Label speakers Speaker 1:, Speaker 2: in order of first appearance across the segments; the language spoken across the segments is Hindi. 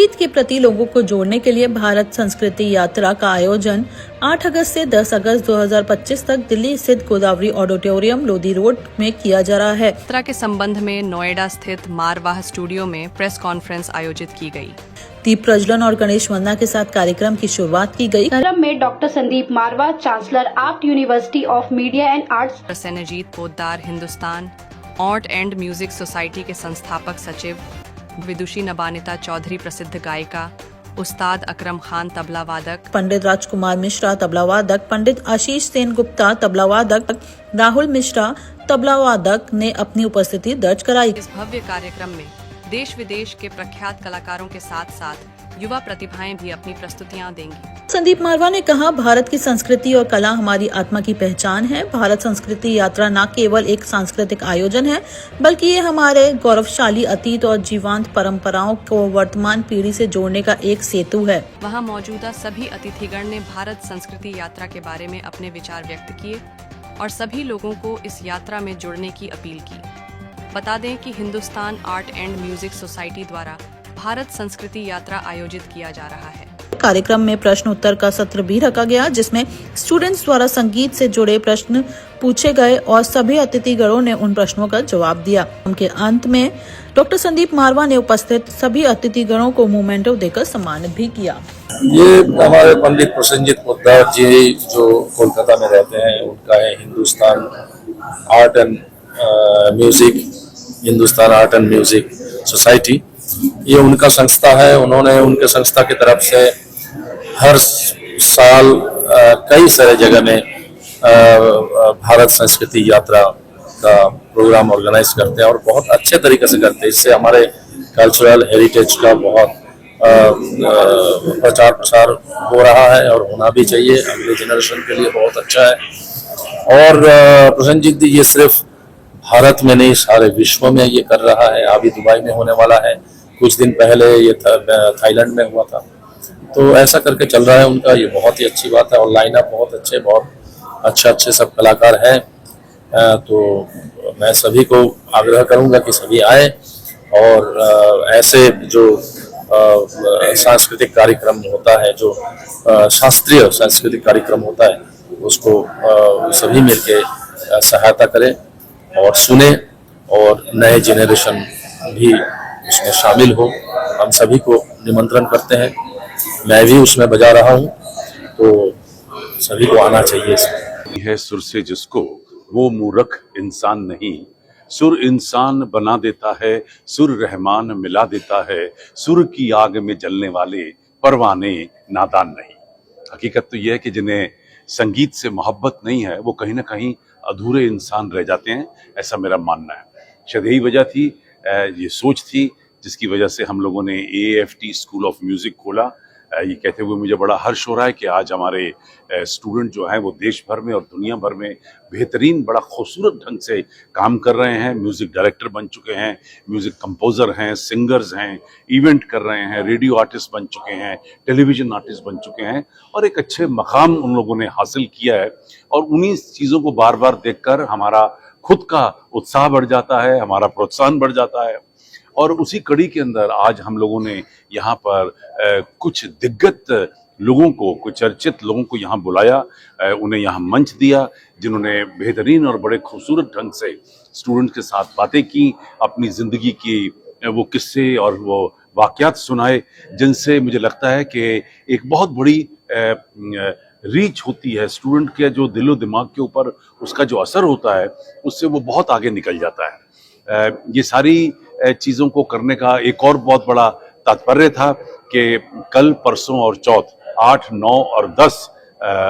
Speaker 1: संगीत के प्रति लोगों को जोड़ने के लिए भारत संस्कृति यात्रा का आयोजन 8 अगस्त से 10 अगस्त 2025 तक दिल्ली स्थित गोदावरी ऑडिटोरियम लोधी रोड में किया जा रहा है।
Speaker 2: यात्रा के संबंध में नोएडा स्थित मारवाह स्टूडियो में प्रेस कॉन्फ्रेंस आयोजित की गई।
Speaker 1: दीप प्रज्वलन और गणेश वंदना के साथ कार्यक्रम की शुरुआत की गई।
Speaker 3: कार्यक्रम में doctor Sandeep Marwah, chancellor art university of media and arts,
Speaker 2: Senajit Poddar, Hindustan art and music society के संस्थापक सचिव, विदुषी नबानिता चौधरी प्रसिद्ध गायिका, उस्ताद अकरम खान तबला वादक,
Speaker 1: पंडित राजकुमार मिश्रा तबला वादक, पंडित आशीष सेन गुप्ता तबला वादक, राहुल मिश्रा तबला वादक ने अपनी उपस्थिति दर्ज कराई।
Speaker 2: इस भव्य कार्यक्रम में देश विदेश के प्रख्यात कलाकारों के साथ साथ युवा प्रतिभाएं भी अपनी प्रस्तुतियां देंगी।
Speaker 1: संदीप मारवाह ने कहा, भारत की संस्कृति और कला हमारी आत्मा की पहचान है। भारत संस्कृति यात्रा न केवल एक सांस्कृतिक आयोजन है, बल्कि ये हमारे गौरवशाली अतीत और जीवंत परंपराओं को वर्तमान पीढ़ी से जोड़ने का एक सेतु है।
Speaker 2: वहां मौजूदा सभी अतिथिगण ने भारत संस्कृति यात्रा के बारे में अपने विचार व्यक्त किए और सभी लोगों को इस यात्रा में जुड़ने की अपील की। बता दें कि Hindustan art and music society द्वारा भारत संस्कृति यात्रा आयोजित किया जा रहा है।
Speaker 1: कार्यक्रम में प्रश्न उत्तर का सत्र भी रखा गया, जिसमें स्टूडेंट्स द्वारा संगीत से जुड़े प्रश्न पूछे गए और सभी अतिथिगणों ने उन प्रश्नों का जवाब दिया। उनके अंत में डॉक्टर संदीप मारवाह ने उपस्थित सभी अतिथिगणों को मोमेंटो देकर सम्मानित भी किया।
Speaker 4: ये हमारे पंडित प्रसन्नजीत पोद्दार जी जो कोलकाता में रहते हैं, उनका है Hindustan art and music, Hindustan art and music society. ये उनका संस्था है। उन्होंने उनके संस्था की तरफ से हर साल कई सारे जगह में भारत संस्कृति यात्रा का प्रोग्राम ऑर्गेनाइज करते हैं और बहुत अच्छे तरीके से करते हैं। इससे हमारे कल्चरल हेरिटेज का बहुत प्रचार प्रसार हो रहा है और होना भी चाहिए। अगले जनरेशन के लिए बहुत अच्छा है। और प्रसन्नजीत जी ये सिर्फ भारत में नहीं, सारे विश्व में ये कर रहा है। अभी दुबई में होने वाला है, कुछ दिन पहले ये थाईलैंड में हुआ था। तो ऐसा करके चल रहा है उनका, ये बहुत ही अच्छी बात है। और लाइनअप बहुत अच्छे, बहुत अच्छे सब कलाकार हैं। तो मैं सभी को आग्रह करूंगा कि सभी आए और ऐसे जो सांस्कृतिक कार्यक्रम होता है, जो शास्त्रीय सांस्कृतिक कार्यक्रम होता है, उसको सभी मिलके सहायता करें और सुने और नए जेनरेशन भी उसमें शामिल हो। हम सभी को निमंत्रण करते हैं। मैं भी उसमें बजा रहा हूँ, तो सभी को आना चाहिए इसमें।
Speaker 5: है सुर से जिसको वो मूर्ख इंसान नहीं, सुर इंसान बना देता है, सुर रहमान मिला देता है, सुर की आग में जलने वाले परवाने नादान नहीं। हकीकत तो यह है कि जिन्हें संगीत से मोहब्बत नहीं है वो कहीं ना कहीं अधूरे इंसान रह जाते हैं, ऐसा मेरा मानना है। शायद यही वजह थी, ये सोच थी, जिसकी वजह से हम लोगों ने AAFT स्कूल ऑफ म्यूजिक खोला। ये कहते हुए मुझे बड़ा हर्ष हो रहा है कि आज हमारे स्टूडेंट जो हैं वो देश भर में और दुनिया भर में बेहतरीन, बड़ा खूबसूरत ढंग से काम कर रहे हैं। म्यूजिक डायरेक्टर बन चुके हैं, म्यूजिक कंपोजर हैं, सिंगर्स हैं, इवेंट कर रहे हैं, रेडियो आर्टिस्ट बन चुके हैं, टेलीविजन आर्टिस्ट बन चुके हैं और एक अच्छे मकाम उन लोगों ने हासिल किया है। और उन्हीं चीज़ों को बार बार देखकर हमारा खुद का उत्साह बढ़ जाता है, हमारा प्रोत्साहन बढ़ जाता है। और उसी कड़ी के अंदर आज हम लोगों ने यहाँ पर कुछ दिग्गज लोगों को, कुछ चर्चित लोगों को यहाँ बुलाया, उन्हें यहाँ मंच दिया, जिन्होंने बेहतरीन और बड़े खूबसूरत ढंग से स्टूडेंट्स के साथ बातें की, अपनी ज़िंदगी की वो किस्से और वो वाक़यात सुनाए, जिनसे मुझे लगता है कि एक बहुत बड़ी रीच होती है स्टूडेंट के जो दिलो दिमाग के ऊपर, उसका जो असर होता है उससे वो बहुत आगे निकल जाता है। ये सारी चीज़ों को करने का एक और बहुत बड़ा तात्पर्य था कि कल, परसों और चौथ 8, 9 और 10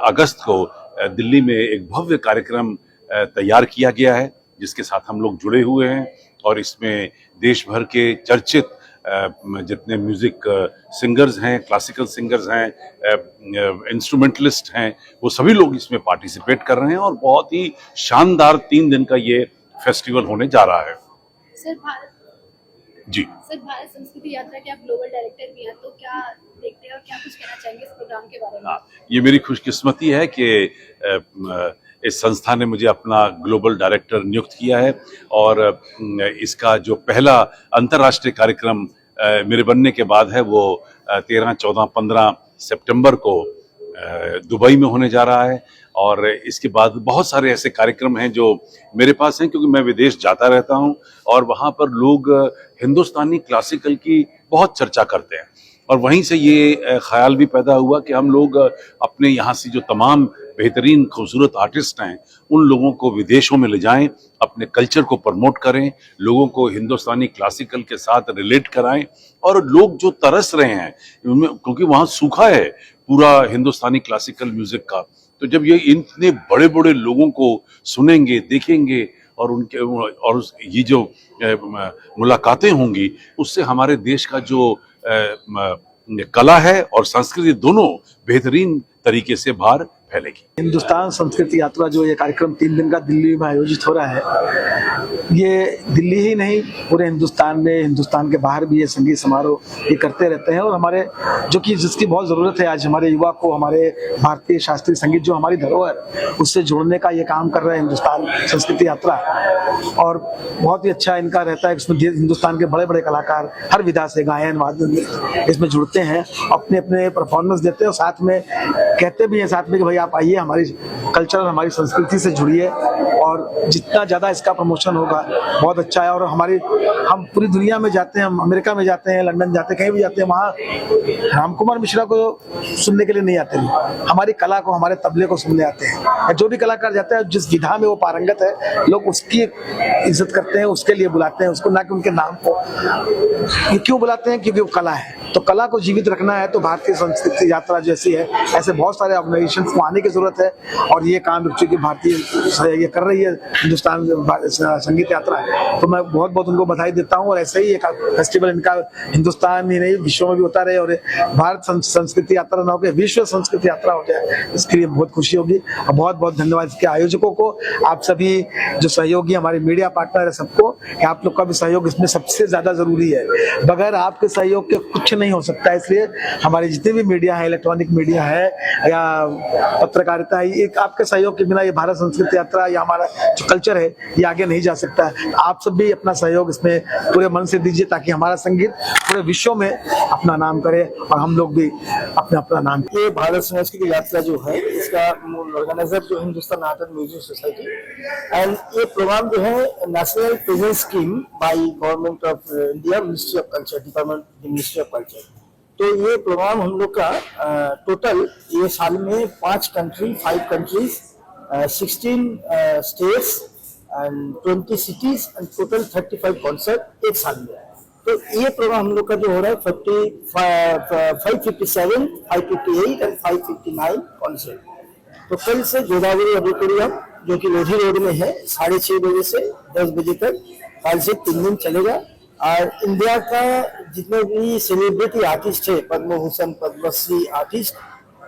Speaker 5: अगस्त को दिल्ली में एक भव्य कार्यक्रम तैयार किया गया है, जिसके साथ हम लोग जुड़े हुए हैं। और इसमें देश भर के चर्चित जितने म्यूजिक सिंगर्स हैं, क्लासिकल सिंगर्स हैं, इंस्ट्रूमेंटलिस्ट हैं, वो सभी लोग इसमें पार्टिसिपेट कर रहे हैं और बहुत ही शानदार 3 दिन का ये फेस्टिवल होने जा रहा है।
Speaker 6: सर, भारत संस्कृति यात्रा के आप ग्लोबल डायरेक्टर भी हैं, तो क्या देखते हैं और क्या कुछ कहना चाहेंगे इस प्रोग्राम के बारे में?
Speaker 5: ये मेरी खुशकिस्मती है कि इस संस्था ने मुझे अपना ग्लोबल डायरेक्टर नियुक्त किया है और इसका जो पहला अंतर्राष्ट्रीय कार्यक्रम मेरे बनने के बाद है वो 13, 14, 15 सितंबर को दुबई में होने जा रहा है। और इसके बाद बहुत सारे ऐसे कार्यक्रम हैं जो मेरे पास हैं, क्योंकि मैं विदेश जाता रहता हूं और वहां पर लोग हिंदुस्तानी क्लासिकल की बहुत चर्चा करते हैं। और वहीं से ये ख्याल भी पैदा हुआ कि हम लोग अपने यहाँ से जो तमाम बेहतरीन खूबसूरत आर्टिस्ट हैं उन लोगों को विदेशों में ले जाएं, अपने कल्चर को प्रमोट करें, लोगों को हिंदुस्तानी क्लासिकल के साथ रिलेट कराएं। और लोग जो तरस रहे हैं, क्योंकि वहाँ सूखा है पूरा हिंदुस्तानी क्लासिकल म्यूजिक का, तो जब ये इतने बड़े बड़े लोगों को सुनेंगे, देखेंगे और उनके और ये जो मुलाकातें होंगी, उससे हमारे देश का जो कला है और संस्कृति दोनों बेहतरीन तरीके से बाहर फैलेगी।
Speaker 7: हिंदुस्तान संस्कृति यात्रा जो ये कार्यक्रम 3 दिन का दिल्ली में आयोजित हो रहा है, ये दिल्ली ही नहीं पूरे हिंदुस्तान में, हिंदुस्तान के बाहर भी ये संगीत समारोह ये करते रहते हैं। और हमारे जो कि जिसकी बहुत ज़रूरत है आज हमारे युवा को, हमारे भारतीय शास्त्रीय संगीत जो हमारी धरोहर उससे जोड़ने का ये काम कर रहा है हिंदुस्तान संस्कृति यात्रा। और बहुत ही अच्छा इनका रहता है, इसमें हिंदुस्तान के बड़े बड़े कलाकार हर विधा से गायन वादन इसमें जुड़ते हैं, अपने अपने परफॉर्मेंस देते हैं और साथ में कहते भी हैं साथ में कि भाई आप आइए, हमारी कल्चर और हमारी संस्कृति से जुड़िए। और जितना ज़्यादा इसका प्रमोशन होगा बहुत अच्छा है। और हम पूरी दुनिया में जाते हैं, हम अमेरिका में जाते हैं, लंदन जाते हैं, कहीं भी जाते हैं, वहाँ रामकुमार मिश्रा को सुनने के लिए नहीं आते हैं, हमारी कला को, हमारे तबले को सुनने आते हैं। जो भी कलाकार जाता है, जिस विधा में वो पारंगत है, लोग उसकी इज्जत करते हैं, उसके लिए बुलाते हैं उसको, ना कि उनके नाम को। ये क्यों बुलाते हैं? क्योंकि वो कला है। तो कला को जीवित रखना है तो भारतीय संस्कृति यात्रा जैसी है, ऐसे बहुत सारे ऑर्गेनाइजेशन को आने की जरूरत है। और ये काम चूंकि भारतीय ये कर रही है हिंदुस्तान संगीत यात्रा, तो मैं बहुत बहुत उनको बधाई देता हूँ। और ऐसे ही एक फेस्टिवल इनका हिंदुस्तान ही नहीं विश्व में भी होता रहे और भारत संस्कृति यात्रा ना होकर विश्व संस्कृति यात्रा हो जाए, इसके लिए बहुत खुशी होगी। और बहुत बहुत धन्यवाद इसके आयोजकों को, आप सभी जो सहयोगी हमारे मीडिया पार्टनर है सबको, आप लोग का भी सहयोग इसमें सबसे ज्यादा जरूरी है। बगैर आपके सहयोग के कुछ नहीं हो सकता है। इसलिए हमारे जितने भी मीडिया है, इलेक्ट्रॉनिक मीडिया है या पत्रकारिता है, एक आपके सहयोग के बिना ये भारत संस्कृति यात्रा या हमारा जो कल्चर है ये आगे नहीं जा सकता है। आप सब भी अपना सहयोग इसमें पूरे मन से दीजिए ताकि हमारा संगीत पूरे विश्व में अपना नाम करे और हम लोग भी अपना नाम।
Speaker 8: ये भारत संस्कृति यात्रा जो है इसका मूल ऑर्गेनाइजर जो Hindustan art and music society, and ये प्रोग्राम जो है national presence scheme by government of India, ministry of culture, department ministry of culture. तो ये प्रोग्राम हम लोग का टोटल ये साल में 5 countries 16 states and 20 cities and total 35 concert एक साल में। तो ये प्रोग्राम हम लोग का जो हो रहा है 557, 558 एंड 559 कॉन्सर्ट। तो कल से गोदावरी ऑडिटोरियम जो कि लोधी रोड में है 6:30 बजे से 10 बजे तक कल से 3 दिन चलेगा। और इंडिया का जितने भी सेलिब्रिटी आर्टिस्ट है, Padma Bhushan, Padmashri artist,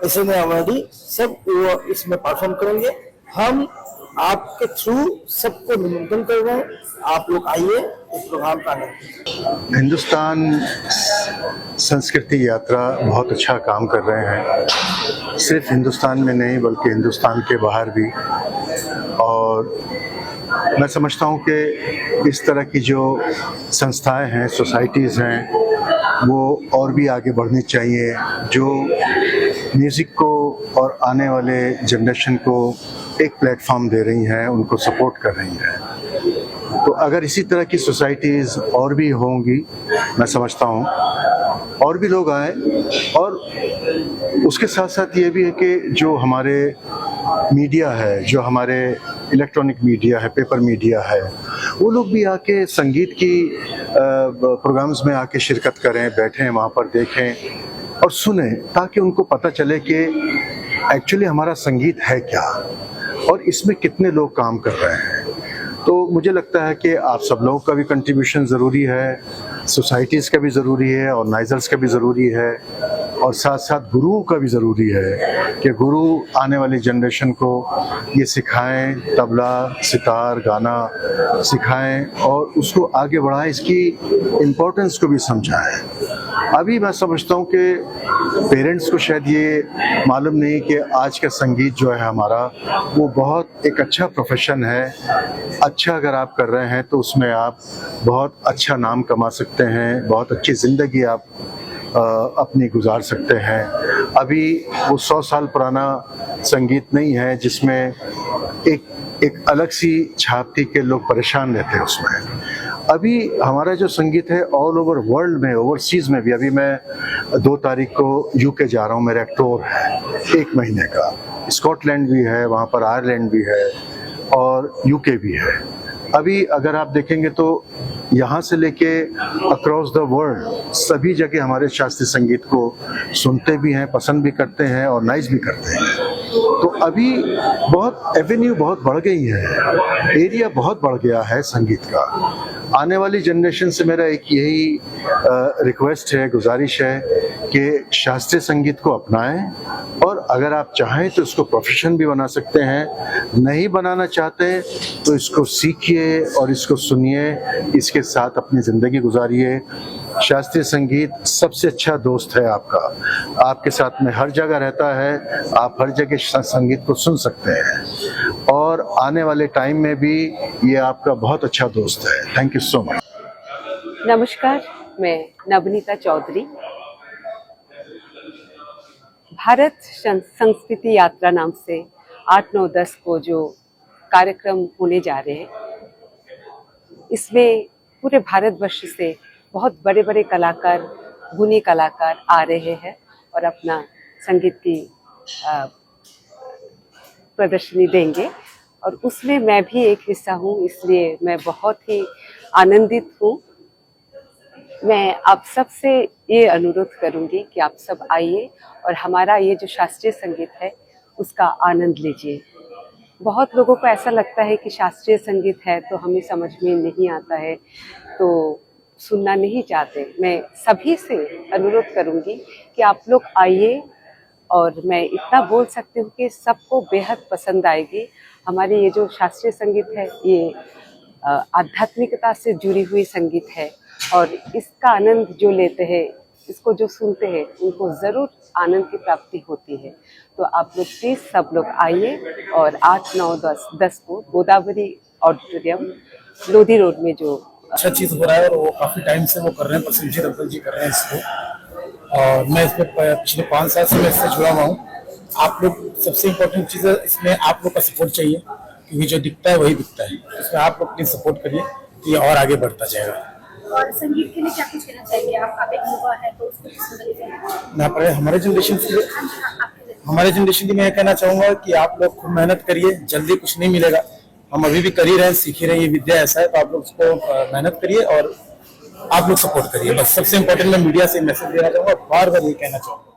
Speaker 8: S N. Awardee, सब वो इसमें परफॉर्म करेंगे। हम आपके थ्रू सबको निमंत्रण कर रहे हैं, आप लोग आइए इस प्रोग्राम का आनंद।
Speaker 9: हिंदुस्तान संस्कृति यात्रा बहुत अच्छा काम कर रहे हैं, सिर्फ हिंदुस्तान में नहीं बल्कि हिंदुस्तान के बाहर भी। और मैं समझता हूँ कि इस तरह की जो संस्थाएं हैं, सोसाइटीज़ हैं, वो और भी आगे बढ़नी चाहिए, जो म्यूज़िक को और आने वाले जनरेशन को एक प्लेटफॉर्म दे रही हैं, उनको सपोर्ट कर रही हैं। तो अगर इसी तरह की सोसाइटीज़ और भी होंगी, मैं समझता हूँ और भी लोग आए। और उसके साथ साथ ये भी है कि जो हमारे मीडिया है, जो हमारे इलेक्ट्रॉनिक मीडिया है, पेपर मीडिया है, वो लोग भी आके संगीत की प्रोग्राम्स में आके शिरकत करें, बैठें वहाँ पर देखें और सुने, ताकि उनको पता चले कि एक्चुअली हमारा संगीत है क्या और इसमें कितने लोग काम कर रहे हैं। तो मुझे लगता है कि आप सब लोगों का भी कंट्रीब्यूशन ज़रूरी है, सोसाइटीज़ का भी ज़रूरी है, ऑर्गेनाइजर्स का भी ज़रूरी है। और साथ साथ गुरुओं का भी ज़रूरी है कि गुरु आने वाली जनरेशन को ये सिखाएं, तबला, सितार, गाना सिखाएं और उसको आगे बढ़ाएं, इसकी इम्पोर्टेंस को भी समझाएं। अभी मैं समझता हूँ कि पेरेंट्स को शायद ये मालूम नहीं कि आज का संगीत जो है हमारा, वो बहुत एक अच्छा प्रोफेशन है। अच्छा अगर आप कर रहे हैं तो उसमें आप बहुत अच्छा नाम कमा सकते हैं, बहुत अच्छी ज़िंदगी आप अपनी गुजार सकते हैं। अभी वो 100 साल पुराना संगीत नहीं है जिसमें एक अलग सी छाप थी कि लोग परेशान रहते हैं उसमें। अभी हमारा जो संगीत है ऑल ओवर वर्ल्ड में, ओवरसीज़ में भी, अभी मैं 2 तारीख को यूके जा रहा हूँ, मेरा एक टूर है 1 महीने का। स्कॉटलैंड भी है, वहाँ पर आयरलैंड भी है और यूके भी है। अभी अगर आप देखेंगे तो यहाँ से लेके अक्रॉस द वर्ल्ड सभी जगह हमारे शास्त्रीय संगीत को सुनते भी हैं, पसंद भी करते हैं और नाइस भी करते हैं। तो अभी बहुत एवेन्यू बहुत बढ़ गई है, एरिया बहुत बढ़ गया है संगीत का। आने वाली जनरेशन से मेरा एक यही रिक्वेस्ट है, गुजारिश है कि शास्त्रीय संगीत को अपनाएं और अगर आप चाहें तो इसको प्रोफेशन भी बना सकते हैं। नहीं बनाना चाहते तो इसको सीखिए और इसको सुनिए, इसके साथ अपनी ज़िंदगी गुजारिए। शास्त्रीय संगीत सबसे अच्छा दोस्त है आपका, आपके साथ में हर जगह रहता है, आप हर जगह संगीत को सुन सकते हैं और आने वाले टाइम में भी ये आपका बहुत अच्छा दोस्त है। Thank you so much.
Speaker 10: नमस्कार, मैं नवनीता चौधरी। भारत संस्कृति यात्रा नाम से 8, 9, 10 को जो कार्यक्रम होने जा रहे हैं, इसमें पूरे भारतवर्ष से बहुत बड़े बड़े कलाकार, गुणी कलाकार आ रहे हैं और अपना संगीत की प्रदर्शनी देंगे और उसमें मैं भी एक हिस्सा हूँ, इसलिए मैं बहुत ही आनंदित हूँ। मैं आप सब से ये अनुरोध करूँगी कि आप सब आइए और हमारा ये जो शास्त्रीय संगीत है उसका आनंद लीजिए। बहुत लोगों को ऐसा लगता है कि शास्त्रीय संगीत है तो हमें समझ में नहीं आता है, तो सुनना नहीं चाहते। मैं सभी से अनुरोध करूँगी कि आप लोग आइए और मैं इतना बोल सकती हूँ कि सबको बेहद पसंद आएगी। हमारे ये जो शास्त्रीय संगीत है ये आध्यात्मिकता से जुड़ी हुई संगीत है और इसका आनंद जो लेते हैं, इसको जो सुनते हैं, उनको ज़रूर आनंद की प्राप्ति होती है। तो आप लोग प्लीज़ सब लोग आइए और 8, 9, 10 को गोदावरी ऑडिटोरियम, लोधी रोड में जो
Speaker 11: अच्छा चीज़ हो रहा है और वो काफ़ी टाइम से वो कर रहे हैं, प्रसेंजीत अंकल जी कर रहे हैं इसको और मैं इसमें पिछले 5 साल से मैं इससे जुड़ा हुआ हूँ। आप लोग, सबसे इम्पोर्टेंट चीज़ है इसमें आप लोग का सपोर्ट चाहिए, क्योंकि जो दिखता है वही बिकता है। इसमें आप लोग प्लीज़ सपोर्ट करिए तो ये और आगे बढ़ता जाएगा।
Speaker 6: और संगीत के लिए क्या कुछ कहना चाहिए आप एक युवा है तो उसको
Speaker 11: ना पड़े हमारे जनरेशन के लिए, हमारे जनरेशन की मैं कहना चाहूँगा कि आप लोग खूब मेहनत करिए, जल्दी कुछ नहीं मिलेगा। हम अभी भी कर ही रहे हैं, सीख ही रहे हैं, ये विद्या ऐसा है, तो आप लोग उसको मेहनत करिए और आप लोग सपोर्ट करिए। बस सबसे इम्पोर्टेंट मैं मीडिया से मैसेज देना चाहूँगा, बार बार ये कहना चाहूँगा।